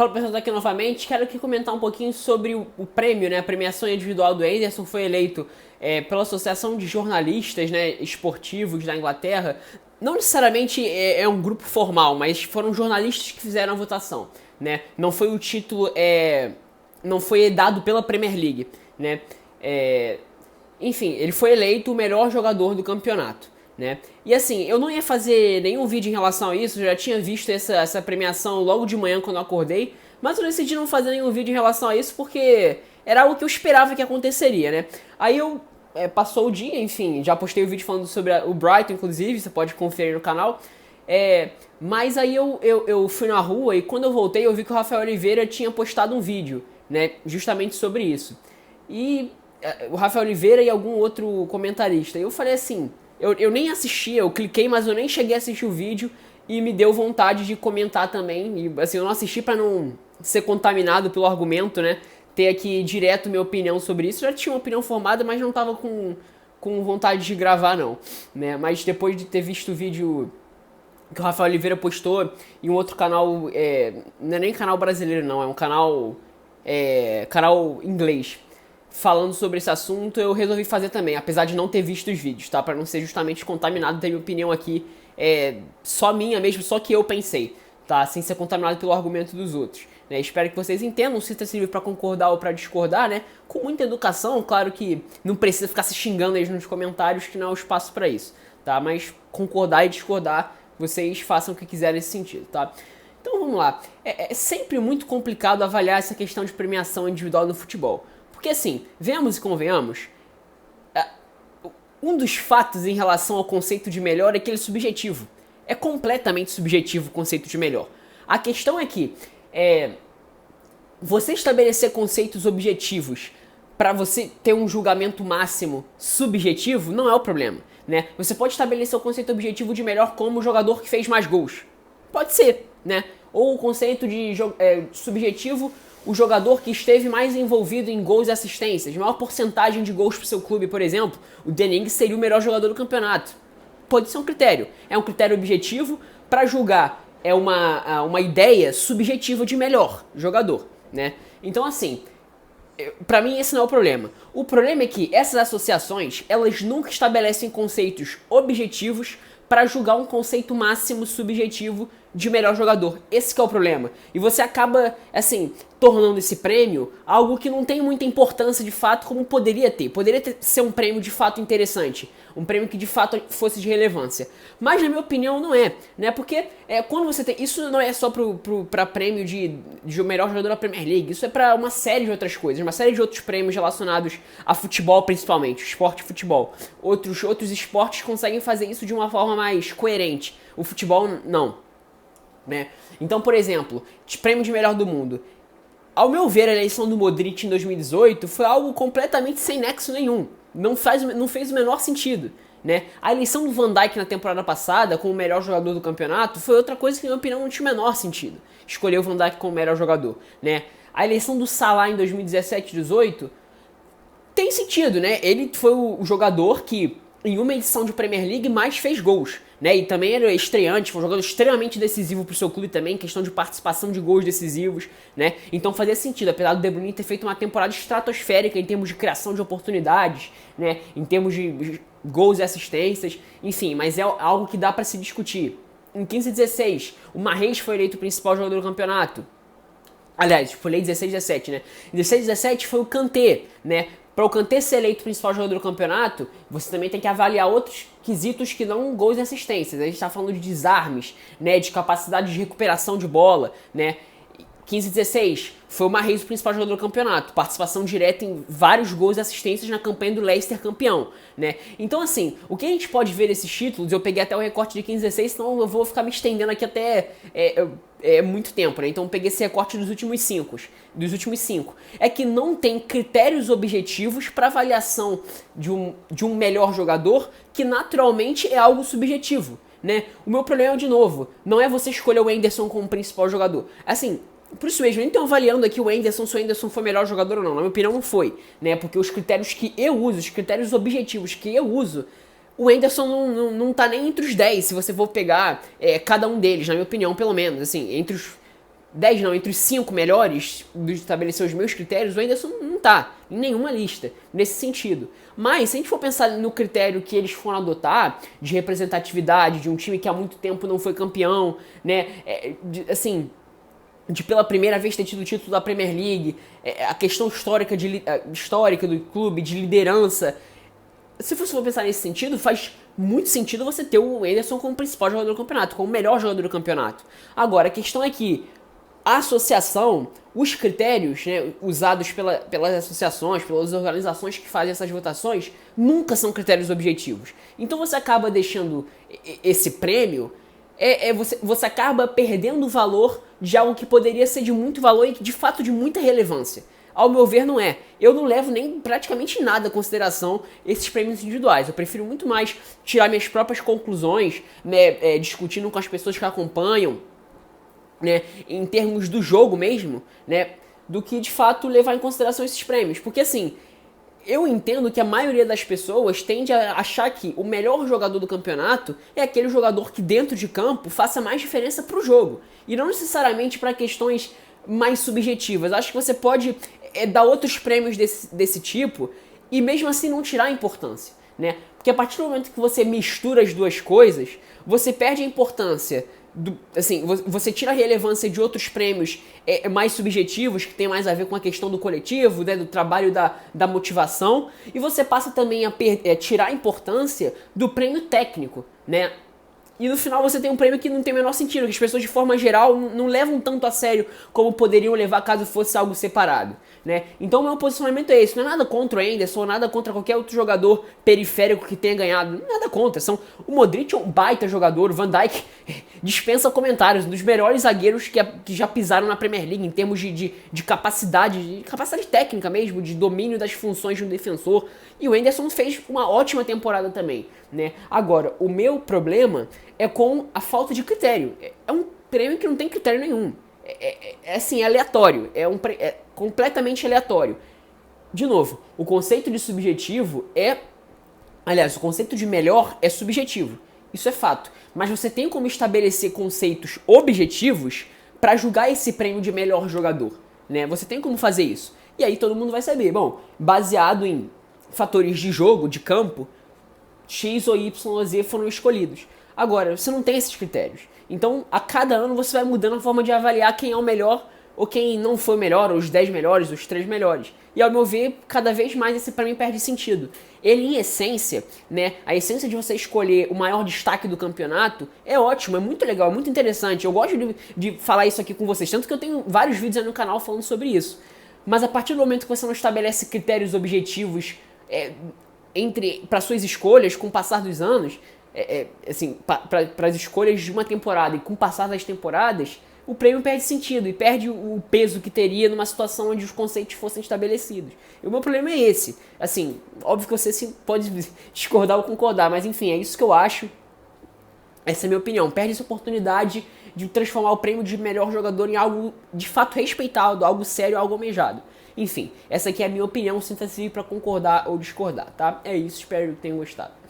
Fala pessoal, aqui novamente. Quero aqui comentar um pouquinho sobre o prêmio, né? A premiação individual do Henderson foi eleito pela Associação de Jornalistas, né, esportivos da Inglaterra. Não necessariamente é um grupo formal, mas foram jornalistas que fizeram a votação, né? Não foi o título, não foi dado pela Premier League, né? Enfim, ele foi eleito o melhor jogador do campeonato, né? E assim, eu não ia fazer nenhum vídeo em relação a isso, eu já tinha visto essa premiação logo de manhã quando eu acordei, mas eu decidi não fazer nenhum vídeo em relação a isso porque era algo que eu esperava que aconteceria, né? Aí eu passou o dia, enfim, já postei o vídeo falando sobre o Brighton, inclusive, você pode conferir no canal. Mas aí eu fui na rua e quando eu voltei eu vi que o Rafael Oliveira tinha postado um vídeo, né, justamente sobre isso. E o Rafael Oliveira e algum outro comentarista. E eu falei assim, eu nem assisti, eu cliquei, mas eu nem cheguei a assistir o vídeo e me deu vontade de comentar também. E assim, eu não assisti pra não ser contaminado pelo argumento, né? Ter aqui direto minha opinião sobre isso. Eu já tinha uma opinião formada, mas não tava com vontade de gravar não, né? Mas depois de ter visto o vídeo que o Rafael Oliveira postou em um outro canal, não é nem canal brasileiro não, é um canal inglês, falando sobre esse assunto, eu resolvi fazer também, apesar de não ter visto os vídeos, tá? Pra não ser justamente contaminado, ter minha opinião aqui, só minha mesmo, só que eu pensei, tá? Sem ser contaminado pelo argumento dos outros, né? Espero que vocês entendam, se isso serve pra concordar ou pra discordar, né? Com muita educação, claro que não precisa ficar se xingando aí nos comentários, que não é o espaço pra isso, tá? Mas concordar e discordar, vocês façam o que quiserem nesse sentido, tá? Então vamos lá, é sempre muito complicado avaliar essa questão de premiação individual no futebol. Porque assim, venhamos e convenhamos, um dos fatos em relação ao conceito de melhor é que ele é subjetivo. É completamente subjetivo o conceito de melhor. A questão é que você estabelecer conceitos objetivos para você ter um julgamento máximo subjetivo não é o problema, né? Você pode estabelecer o conceito objetivo de melhor como o jogador que fez mais gols. Pode ser, né? Ou o conceito de subjetivo, o jogador que esteve mais envolvido em gols e assistências, maior porcentagem de gols pro seu clube, por exemplo, o Denning seria o melhor jogador do campeonato. Pode ser um critério. É um critério objetivo para julgar. É uma ideia subjetiva de melhor jogador, né? Então, assim, pra mim esse não é o problema. O problema é que essas associações, elas nunca estabelecem conceitos objetivos para julgar um conceito máximo subjetivo de melhor jogador. Esse que é o problema. E você acaba, assim, tornando esse prêmio algo que não tem muita importância de fato como poderia ter. Poderia ser um prêmio de fato interessante. Um prêmio que de fato fosse de relevância. Mas na minha opinião não é, né? Porque quando você tem... Isso não é só pra prêmio de o melhor jogador da Premier League. Isso é pra uma série de outras coisas. Uma série de outros prêmios relacionados a futebol principalmente. Esporte e futebol. Outros esportes conseguem fazer isso de uma forma mais coerente. O futebol não. Né? Então, por exemplo, prêmio de melhor do mundo. Ao meu ver, a eleição do Modric em 2018 foi algo completamente sem nexo nenhum. Não fez o menor sentido, né? A eleição do Van Dijk na temporada passada como o melhor jogador do campeonato foi outra coisa que, na minha opinião, não tinha o menor sentido. Escolher o Van Dijk como o melhor jogador, né? A eleição do Salah em 2017-18 tem sentido, né? Ele foi o jogador que em uma edição de Premier League mais fez gols, né? E também era estreante, foi um jogador extremamente decisivo pro seu clube também, questão de participação de gols decisivos, né? Então fazia sentido, apesar do De Bruyne ter feito uma temporada estratosférica em termos de criação de oportunidades, né? Em termos de gols e assistências, enfim, mas é algo que dá pra se discutir. Em 15-16, o Mahrez foi eleito o principal jogador do campeonato. Aliás, foi eleito 16-17, né? Em 16-17 foi o Kanté, né? Para o Kanté ser eleito o principal jogador do campeonato, você também tem que avaliar outros quesitos que não gols e assistências. A gente está falando de desarmes, né, de capacidade de recuperação de bola, né? 15-16 foi o Mahrez o principal jogador do campeonato, participação direta em vários gols e assistências na campanha do Leicester campeão, né? Então assim, o que a gente pode ver desses títulos, eu peguei até o recorte de 15-16, senão eu vou ficar me estendendo aqui até muito tempo, né? Então eu peguei esse recorte dos últimos cinco, é que não tem critérios objetivos para avaliação de um melhor jogador, que naturalmente é algo subjetivo, né? O meu problema, de novo, não é você escolher o Henderson como principal jogador. Assim, por isso mesmo, eu nem tô avaliando aqui o Henderson, se o Henderson foi o melhor jogador ou não. Na minha opinião, não foi, né? Porque os critérios que eu uso, os critérios objetivos que eu uso, o Henderson não tá nem entre os 10, se você for pegar cada um deles, na minha opinião, pelo menos. Assim, entre os 10 não, entre os 5 melhores de estabelecer os meus critérios, o Anderson não tá em nenhuma lista nesse sentido. Mas se a gente for pensar no critério que eles foram adotar de representatividade de um time que há muito tempo não foi campeão, né, de pela primeira vez ter tido o título da Premier League, a questão histórica do clube, de liderança. Se você for pensar nesse sentido, faz muito sentido você ter o Ederson como principal jogador do campeonato, como o melhor jogador do campeonato. Agora, a questão é que a associação, os critérios, né, usados pelas associações, pelas organizações que fazem essas votações, nunca são critérios objetivos. Então você acaba deixando esse prêmio, você acaba perdendo o valor de algo que poderia ser de muito valor e de fato de muita relevância. Ao meu ver, não é. Eu não levo nem praticamente nada em consideração esses prêmios individuais. Eu prefiro muito mais tirar minhas próprias conclusões, né, discutindo com as pessoas que acompanham, né, em termos do jogo mesmo, né, do que de fato levar em consideração esses prêmios. Porque assim, eu entendo que a maioria das pessoas tende a achar que o melhor jogador do campeonato é aquele jogador que dentro de campo faça mais diferença pro jogo. E não necessariamente para questões mais subjetivas. Acho que você pode dar outros prêmios desse tipo e mesmo assim não tirar a importância, né? Porque a partir do momento que você mistura as duas coisas, você perde a importância você tira a relevância de outros prêmios mais subjetivos, que tem mais a ver com a questão do coletivo, né, do trabalho da motivação, e você passa também a tirar a importância do prêmio técnico, né? E no final você tem um prêmio que não tem o menor sentido, que as pessoas de forma geral não levam tanto a sério como poderiam levar caso fosse algo separado, né? Então o meu posicionamento é esse, não é nada contra o Anderson, nada contra qualquer outro jogador periférico que tenha ganhado, nada contra, o Modric é um baita jogador, o Van Dijk dispensa comentários, um dos melhores zagueiros que já pisaram na Premier League em termos de capacidade técnica mesmo, de domínio das funções de um defensor, e o Anderson fez uma ótima temporada também, né? Agora, o meu problema é com a falta de critério. É um prêmio que não tem critério nenhum. É aleatório. É completamente aleatório. De novo, o conceito de subjetivo Aliás, o conceito de melhor é subjetivo. Isso é fato. Mas você tem como estabelecer conceitos objetivos para julgar esse prêmio de melhor jogador, né? Você tem como fazer isso. E aí todo mundo vai saber. Bom, baseado em fatores de jogo, de campo, X ou Y ou Z foram escolhidos. Agora, você não tem esses critérios. Então, a cada ano você vai mudando a forma de avaliar quem é o melhor ou quem não foi o melhor, ou os 10 melhores, os 3 melhores. E ao meu ver, cada vez mais esse prêmio perde sentido. Ele, em essência, né, a essência de você escolher o maior destaque do campeonato é ótimo, é muito legal, é muito interessante. Eu gosto de falar isso aqui com vocês, tanto que eu tenho vários vídeos aí no canal falando sobre isso. Mas a partir do momento que você não estabelece critérios objetivos para suas escolhas com o passar dos anos, para as escolhas de uma temporada e com o passar das temporadas, o prêmio perde sentido e perde o peso que teria numa situação onde os conceitos fossem estabelecidos. E o meu problema é esse. Assim, óbvio que você pode discordar ou concordar, mas enfim, é isso que eu acho. Essa é a minha opinião. Perde essa oportunidade de transformar o prêmio de melhor jogador em algo de fato respeitado, algo sério, algo almejado. Enfim, essa aqui é a minha opinião, sinta-se para concordar ou discordar, tá? É isso, espero que tenham gostado.